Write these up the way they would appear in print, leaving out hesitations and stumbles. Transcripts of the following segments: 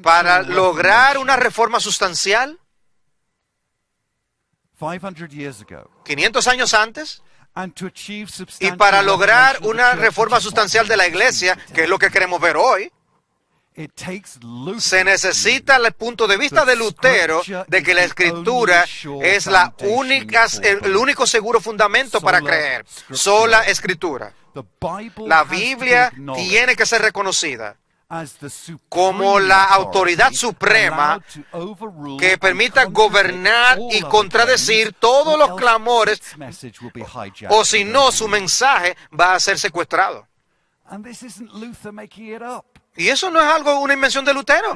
para lograr una reforma sustancial 500 años antes, y para lograr una reforma sustancial de la iglesia, que es lo que queremos ver hoy, se necesita el punto de vista de Lutero de que la Escritura es el único seguro fundamento para creer. Sola Escritura. La Biblia tiene que ser reconocida como la autoridad suprema que permita gobernar y contradecir todos los clamores, o si no, su mensaje va a ser secuestrado. Y eso no es una invención de Lutero.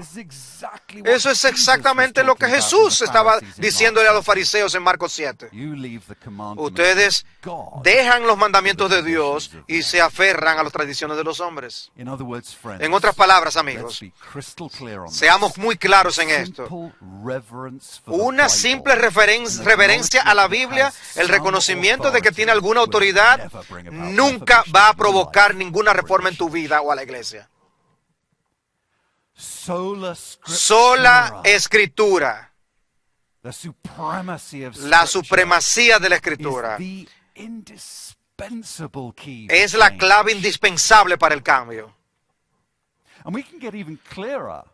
Eso es exactamente lo que Jesús estaba diciéndole a los fariseos en Marcos 7. Ustedes dejan los mandamientos de Dios y se aferran a las tradiciones de los hombres. En otras palabras, amigos, seamos muy claros en esto. Una simple reverencia a la Biblia, el reconocimiento de que tiene alguna autoridad, nunca va a provocar ninguna reforma en tu vida o a la iglesia. Sola Escritura. La supremacía de la Escritura es la clave indispensable para el cambio.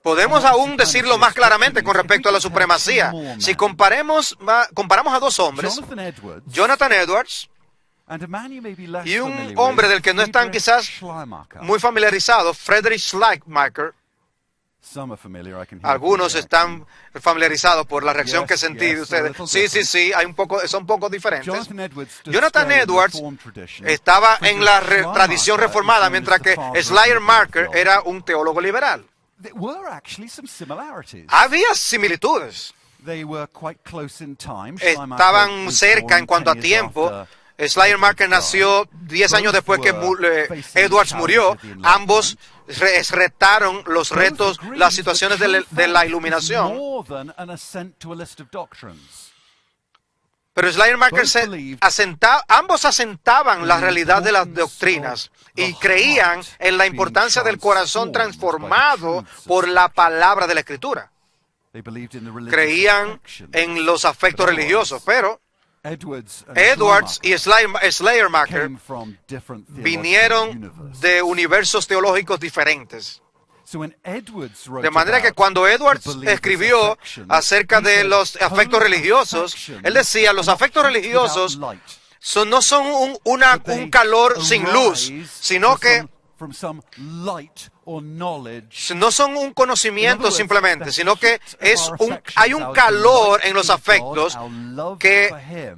Podemos aún decirlo más claramente con respecto a la supremacía. Si comparamos a dos hombres, Jonathan Edwards y un hombre del que no están quizás muy familiarizados, Friedrich Schleiermacher. Algunos están familiarizados por la reacción que sentí de ustedes. Sí, son un poco diferentes. Jonathan Edwards estaba en la tradición reformada, mientras que Schleiermacher era un teólogo liberal. Había similitudes. Estaban cerca en cuanto a tiempo. Schleiermacher nació 10 años después que Edwards murió. Ambos retaron los retos, las situaciones de la iluminación. Pero Schleiermacher ambos asentaban la realidad de las doctrinas y creían en la importancia del corazón transformado por la palabra de la Escritura. Creían en los afectos religiosos, pero Edwards y Schleiermacher vinieron de universos teológicos diferentes. De manera que cuando Edwards escribió acerca de los afectos religiosos, él decía, los afectos religiosos no son un calor sin luz, sino que no son un conocimiento simplemente, sino que hay un calor en los afectos que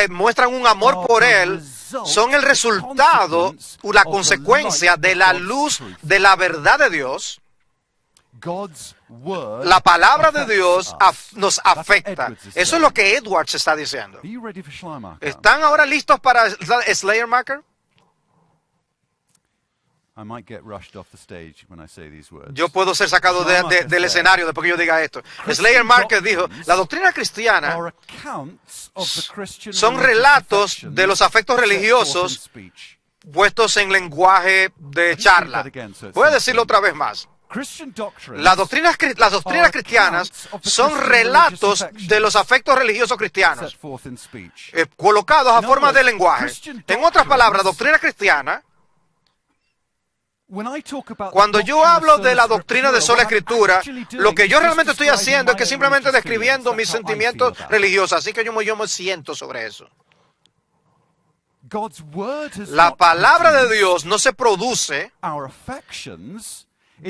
muestran un amor por Él, son el resultado o la consecuencia de la luz de la verdad de Dios. La palabra de Dios nos afecta. Eso es lo que Edwards está diciendo. ¿Están ahora listos para Schleiermacher? Yo puedo ser sacado del escenario después que yo diga esto. Schleiermacher dijo, la doctrina cristiana son relatos de los afectos religiosos puestos en lenguaje de charla. Voy a decirlo otra vez más. Las doctrinas cristianas son relatos de los afectos religiosos cristianos, colocados a forma de lenguaje. En otras palabras, doctrina cristiana, cuando yo hablo de la doctrina de sola Escritura, lo que yo realmente estoy haciendo es que simplemente describiendo mis sentimientos religiosos, así que yo me siento sobre eso. La palabra de Dios no se produce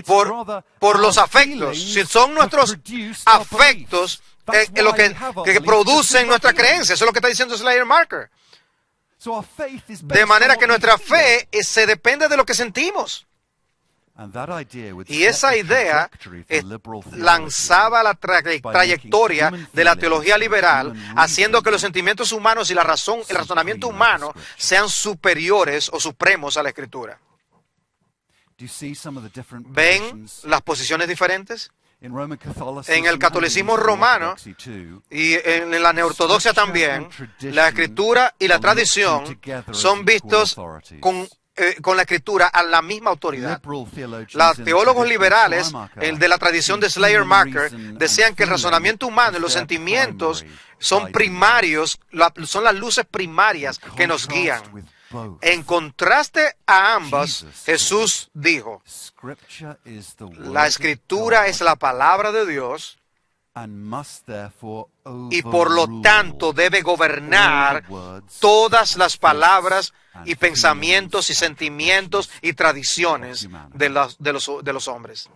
por los afectos, si son nuestros afectos lo que producen nuestra creencia. Eso es lo que está diciendo Schleiermacher. De manera que nuestra fe se depende de lo que sentimos. Y esa idea lanzaba la trayectoria de la teología liberal, haciendo que los sentimientos humanos y el razonamiento humano sean superiores o supremos a la Escritura. ¿Ven las posiciones diferentes? En el catolicismo romano y en la neortodoxia también, la Escritura y la tradición son vistos con con la Escritura a la misma autoridad. Los teólogos liberales, el de la tradición de Schleiermacher, decían que el razonamiento humano y los sentimientos son primarios, son las luces primarias que nos guían. En contraste a ambas, Jesús dijo, la Escritura es la palabra de Dios y por lo tanto debe gobernar todas las palabras y pensamientos y sentimientos y tradiciones de los hombres.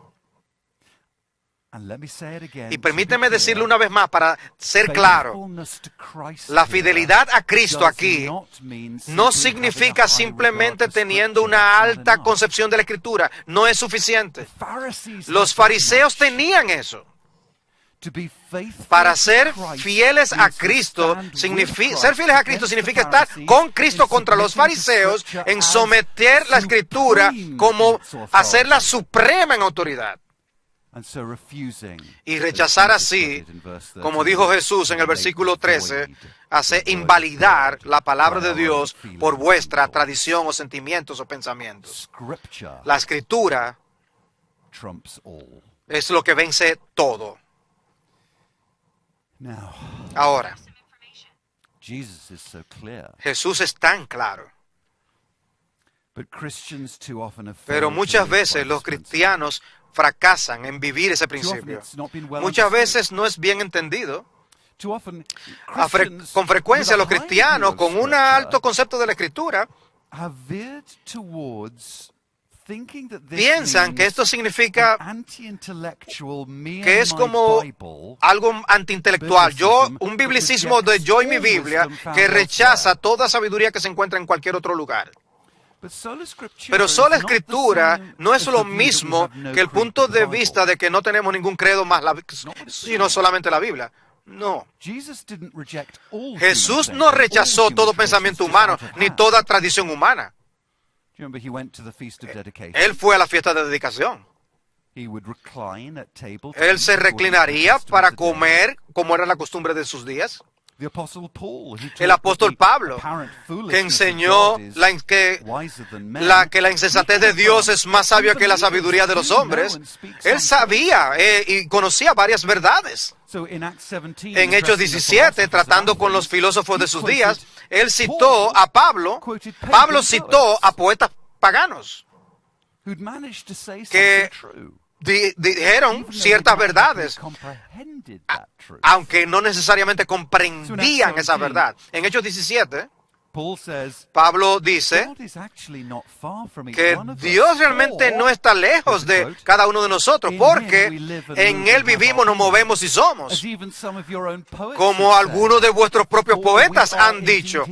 Y permíteme decirlo una vez más para ser claro. La fidelidad a Cristo aquí no significa simplemente teniendo una alta concepción de la Escritura. No es suficiente. Los fariseos tenían eso. Para ser fieles a Cristo, ser fieles a Cristo significa estar con Cristo contra los fariseos en someter la Escritura como hacerla suprema en autoridad. Y rechazar así, como dijo Jesús en el versículo 13, hace invalidar la palabra de Dios por vuestra tradición o sentimientos o pensamientos. La Escritura es lo que vence todo. Ahora, Jesús es tan claro. Pero muchas veces los cristianos fracasan en vivir ese principio. Muchas veces no es bien entendido. Con frecuencia los cristianos con un alto concepto de la Escritura piensan que esto significa que es como algo antiintelectual. Un biblicismo de yo y mi Biblia que rechaza toda sabiduría que se encuentra en cualquier otro lugar. Pero sola Escritura no es lo mismo que el punto de vista de que no tenemos ningún credo más, sino solamente la Biblia. No. Jesús no rechazó todo pensamiento humano, ni toda tradición humana. Él fue a la fiesta de dedicación. Él se reclinaría para comer, como era la costumbre de sus días. El apóstol Pablo, que enseñó que la insensatez de Dios es más sabia que la sabiduría de los hombres, él sabía y conocía varias verdades. En Hechos 17, tratando con los filósofos de sus días, él citó a Pablo citó a poetas paganos que dijeron ciertas verdades, aunque no necesariamente comprendían esa verdad. En Hechos 17, Pablo dice que Dios realmente no está lejos de cada uno de nosotros, porque en Él vivimos, nos movemos y somos. Como algunos de vuestros propios poetas han dicho,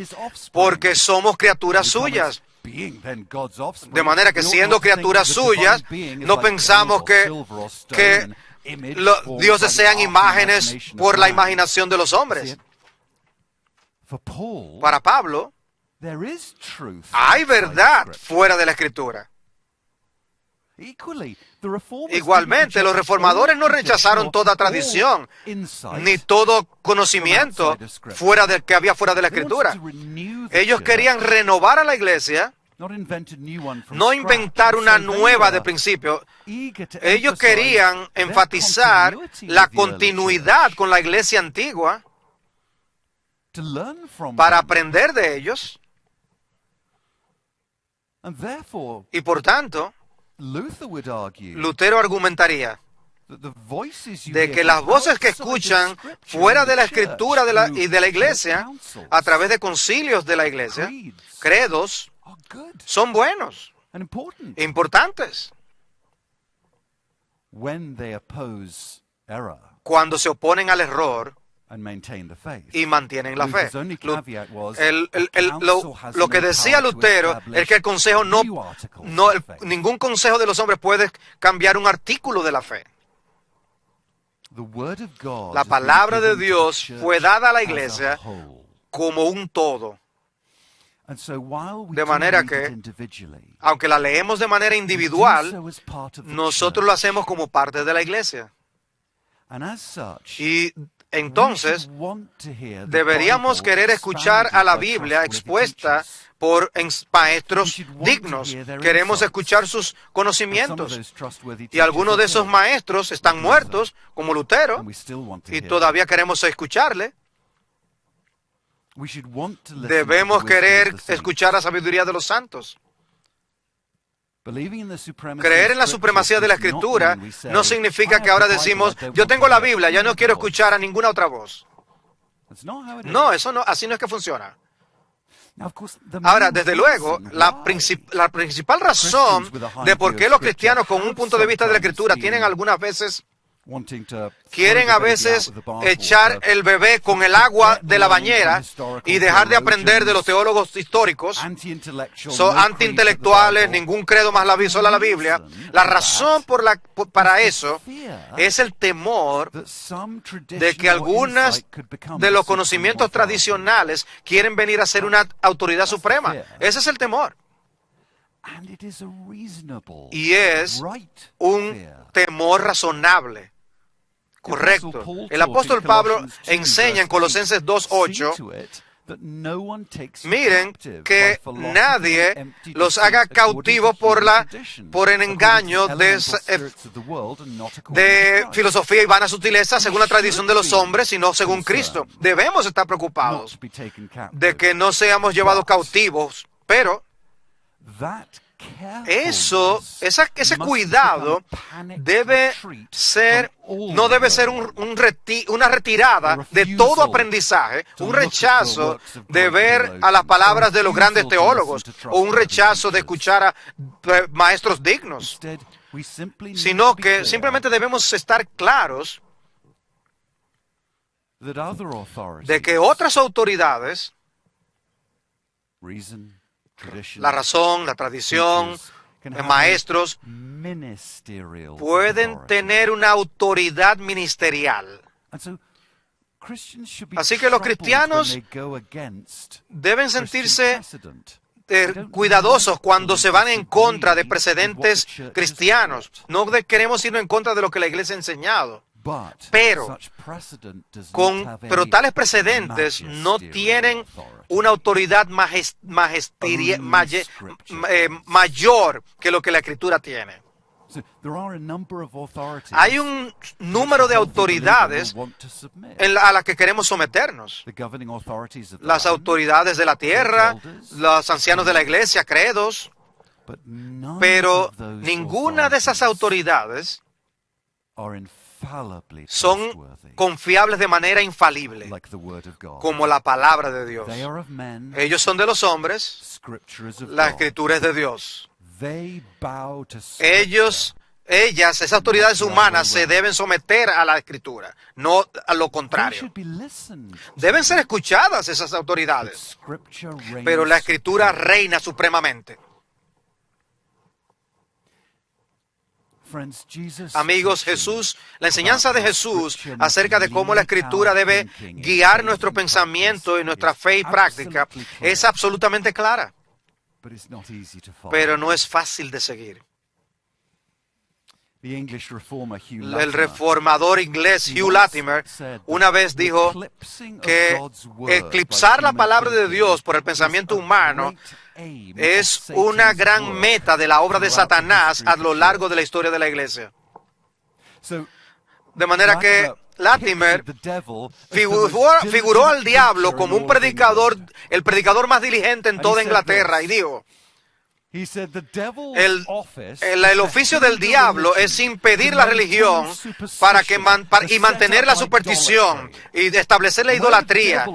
porque somos criaturas suyas. De manera que siendo criaturas suyas, no pensamos que los dioses sean imágenes por la imaginación de los hombres. Para Pablo, hay verdad fuera de la Escritura. Igualmente, los reformadores no rechazaron toda tradición, ni todo conocimiento fuera del que había fuera de la Escritura. Ellos querían renovar a la iglesia, no inventar una nueva de principio. Ellos querían enfatizar la continuidad con la iglesia antigua para aprender de ellos. Y por tanto, Lutero argumentaría de que las voces que escuchan fuera de la Escritura y de la iglesia, a través de concilios de la iglesia, credos, son buenos, importantes. Cuando se oponen al error y mantienen la fe. Lo que decía Lutero es que el consejo ningún consejo de los hombres puede cambiar un artículo de la fe. La palabra de Dios fue dada a la iglesia como un todo. De manera que, aunque la leemos de manera individual, nosotros lo hacemos como parte de la iglesia. Y entonces deberíamos querer escuchar a la Biblia expuesta por maestros dignos. Queremos escuchar sus conocimientos. Y algunos de esos maestros están muertos, como Lutero, y todavía queremos escucharle. Debemos querer escuchar la sabiduría de los santos. Creer en la supremacía de la Escritura no significa que ahora decimos, yo tengo la Biblia, ya no quiero escuchar a ninguna otra voz. No, eso no, así no es que funciona. Ahora, desde luego, la principal razón de por qué los cristianos con un punto de vista de la Escritura quieren a veces echar el bebé con el agua de la bañera y dejar de aprender de los teólogos históricos. Son antiintelectuales, ningún credo más sola la Biblia. La razón para eso es el temor de que algunas de los conocimientos tradicionales quieren venir a ser una autoridad suprema. Ese es el temor. Y es un temor razonable. Correcto. El apóstol Pablo enseña en Colosenses 2:8, miren que nadie los haga cautivos por el engaño de filosofía y vanas sutilezas según la tradición de los hombres, sino según Cristo. Debemos estar preocupados de que no seamos llevados cautivos, pero ese cuidado no debe ser una retirada de todo aprendizaje, un rechazo de ver a las palabras de los grandes teólogos o un rechazo de escuchar a maestros dignos, sino que simplemente debemos estar claros de que otras autoridades, la razón, la tradición, maestros, pueden tener una autoridad ministerial. Así que los cristianos deben sentirse cuidadosos cuando se van en contra de precedentes cristianos. No queremos ir en contra de lo que la iglesia ha enseñado. Pero tales precedentes no tienen una autoridad mayor que lo que la Escritura tiene. Hay un número de autoridades a las que queremos someternos. Las autoridades de la tierra, los ancianos de la iglesia, credos. Pero ninguna de esas autoridades son confiables de manera infalible, como la palabra de Dios. Ellos son de los hombres, la Escritura es de Dios. Esas autoridades humanas se deben someter a la Escritura, no a lo contrario. Deben ser escuchadas esas autoridades, pero la Escritura reina supremamente. Amigos, la enseñanza de Jesús acerca de cómo la Escritura debe guiar nuestro pensamiento y nuestra fe y práctica es absolutamente clara, pero no es fácil de seguir. El reformador inglés Hugh Latimer una vez dijo que eclipsar la palabra de Dios por el pensamiento humano es una gran meta de la obra de Satanás a lo largo de la historia de la iglesia. De manera que Latimer figuró al diablo como un predicador, el predicador más diligente en toda Inglaterra, y dijo: el oficio del diablo es impedir la religión y mantener la superstición y establecer la idolatría.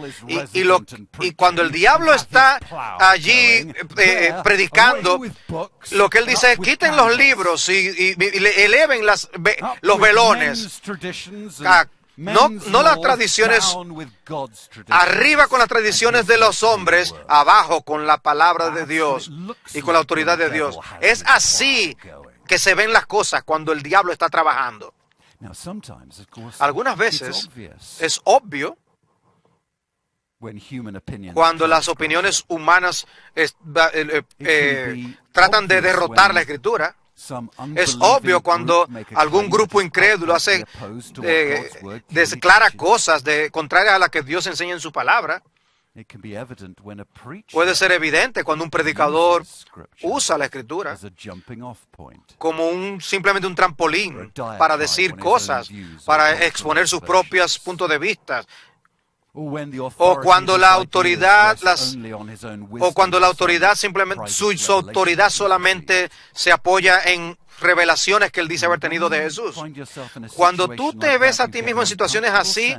Y cuando el diablo está allí predicando, lo que él dice es: quiten los libros y eleven los velones. No las tradiciones, arriba con las tradiciones de los hombres, abajo con la palabra de Dios y con la autoridad de Dios. Es así que se ven las cosas cuando el diablo está trabajando. Algunas veces es obvio cuando las opiniones humanas tratan de derrotar la Escritura. Es obvio cuando algún grupo incrédulo declara cosas contrarias a las que Dios enseña en su palabra. Puede ser evidente cuando un predicador usa la Escritura como simplemente un trampolín para decir cosas, para exponer sus propios puntos de vista. O cuando la autoridad simplemente su autoridad solamente se apoya en revelaciones que él dice haber tenido de Jesús. Cuando tú te ves a ti mismo en situaciones así,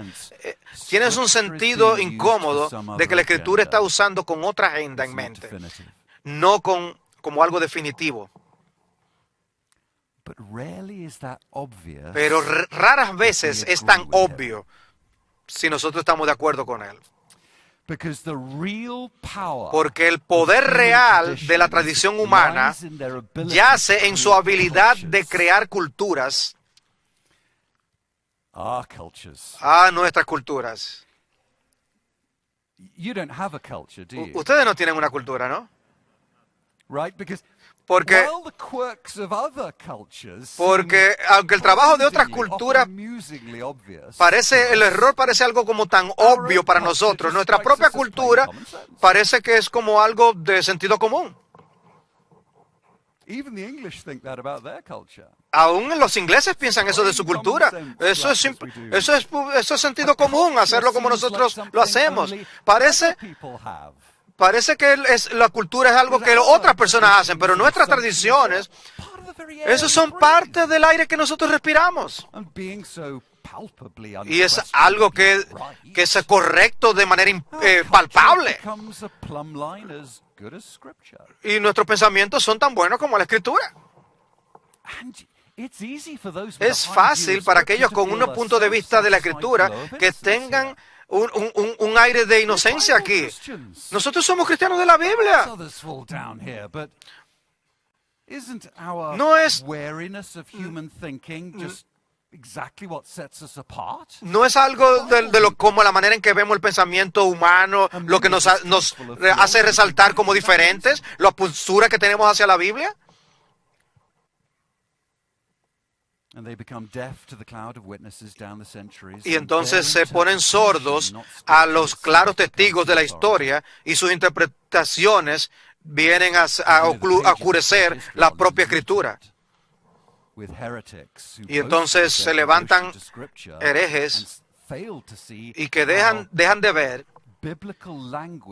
tienes un sentido incómodo de que la Escritura está usando con otra agenda en mente, no como algo definitivo. Pero raras veces es tan obvio si nosotros estamos de acuerdo con él. Porque el poder real de la tradición humana yace en su habilidad de crear culturas a nuestras culturas. Ustedes no tienen una cultura, ¿no? Porque aunque el trabajo de otras culturas el error parece algo como tan obvio para nosotros, nuestra propia cultura parece que es como algo de sentido común. Aún los ingleses piensan eso de su cultura. Eso es sentido común, hacerlo como nosotros lo hacemos. Parece que la cultura es algo que otras personas hacen, pero nuestras tradiciones, esos son parte del aire que nosotros respiramos. Y es algo que es correcto de manera palpable. Y nuestros pensamientos son tan buenos como la Escritura. Es fácil para aquellos con un punto de vista de la Escritura que tengan un aire de inocencia aquí. Nosotros somos cristianos de la Biblia. No es algo como la manera en que vemos el pensamiento humano, lo que nos hace resaltar como diferentes, la postura que tenemos hacia la Biblia. Y entonces se ponen sordos a los claros testigos de la historia y sus interpretaciones vienen a oscurecer la propia Escritura. Y entonces se levantan herejes y que dejan de ver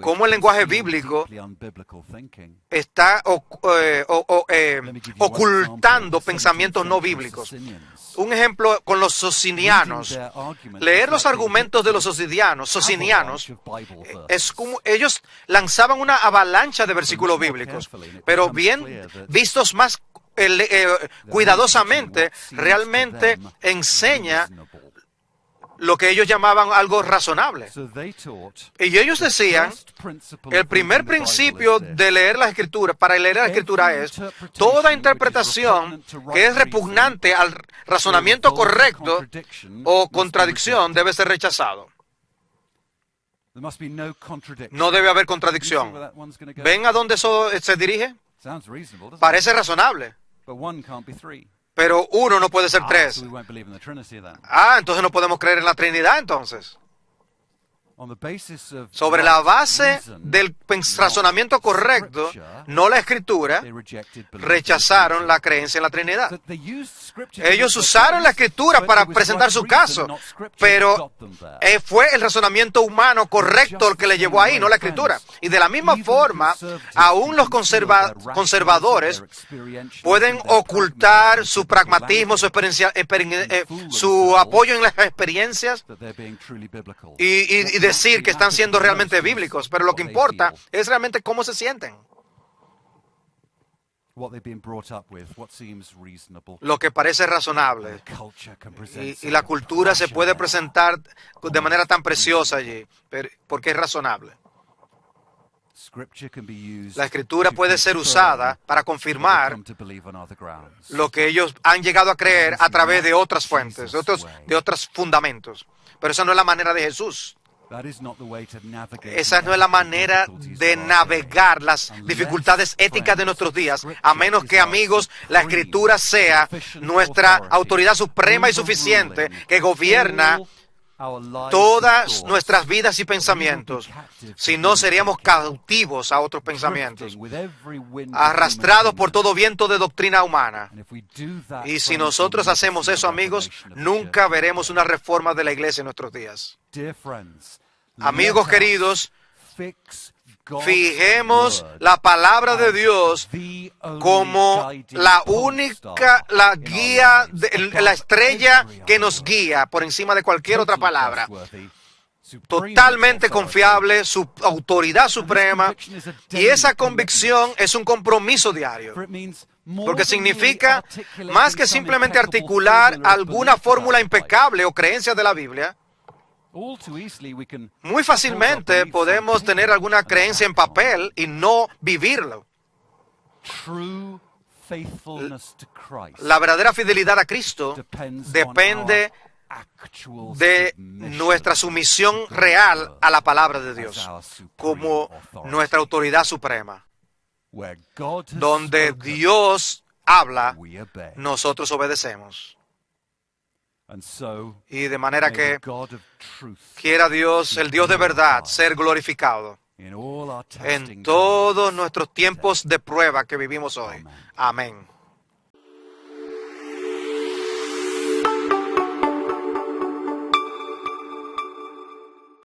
cómo el lenguaje bíblico está ocultando pensamientos no bíblicos. Un ejemplo con los socinianos. Leer los argumentos de los socinianos es como ellos lanzaban una avalancha de versículos bíblicos, pero bien vistos más cuidadosamente, realmente enseña lo que ellos llamaban algo razonable. Y ellos decían, el primer principio de leer la Escritura, para leer la Escritura es, toda interpretación que es repugnante al razonamiento correcto o contradicción debe ser rechazado. No debe haber contradicción. ¿Ven a dónde eso se dirige? Parece razonable. Pero uno no puede ser tres. Entonces no podemos creer en la Trinidad, entonces. Sobre la base del razonamiento correcto, no la Escritura, rechazaron la creencia en la Trinidad. Ellos usaron la Escritura para presentar su caso, pero fue el razonamiento humano correcto el que le llevó ahí, no la Escritura. Y de la misma forma, aún los conservadores pueden ocultar su pragmatismo, su apoyo en las experiencias y decir que están siendo realmente bíblicos, pero lo que importa es realmente cómo se sienten. Lo que parece razonable. Y la cultura se puede presentar de manera tan preciosa allí, porque es razonable. La Escritura puede ser usada para confirmar lo que ellos han llegado a creer a través de otras fuentes, de otros fundamentos. Pero esa no es la manera de Jesús. Esa no es la manera de navegar las dificultades éticas de nuestros días, a menos que, amigos, la Escritura sea nuestra autoridad suprema y suficiente que gobierna todas nuestras vidas y pensamientos. Si no, seríamos cautivos a otros pensamientos, arrastrados por todo viento de doctrina humana. Y si nosotros hacemos eso, amigos, nunca veremos una reforma de la iglesia en nuestros días. Amigos queridos, fijemos la palabra de Dios como la única, la guía, la estrella que nos guía por encima de cualquier otra palabra. Totalmente confiable, su autoridad suprema, y esa convicción es un compromiso diario. Porque significa más que simplemente articular alguna fórmula impecable o creencia de la Biblia. Muy fácilmente podemos tener alguna creencia en papel y no vivirlo. La verdadera fidelidad a Cristo depende de nuestra sumisión real a la palabra de Dios como nuestra autoridad suprema. Donde Dios habla, nosotros obedecemos. Y de manera que quiera Dios, el Dios de verdad, ser glorificado en todos nuestros tiempos de prueba que vivimos hoy. Amén.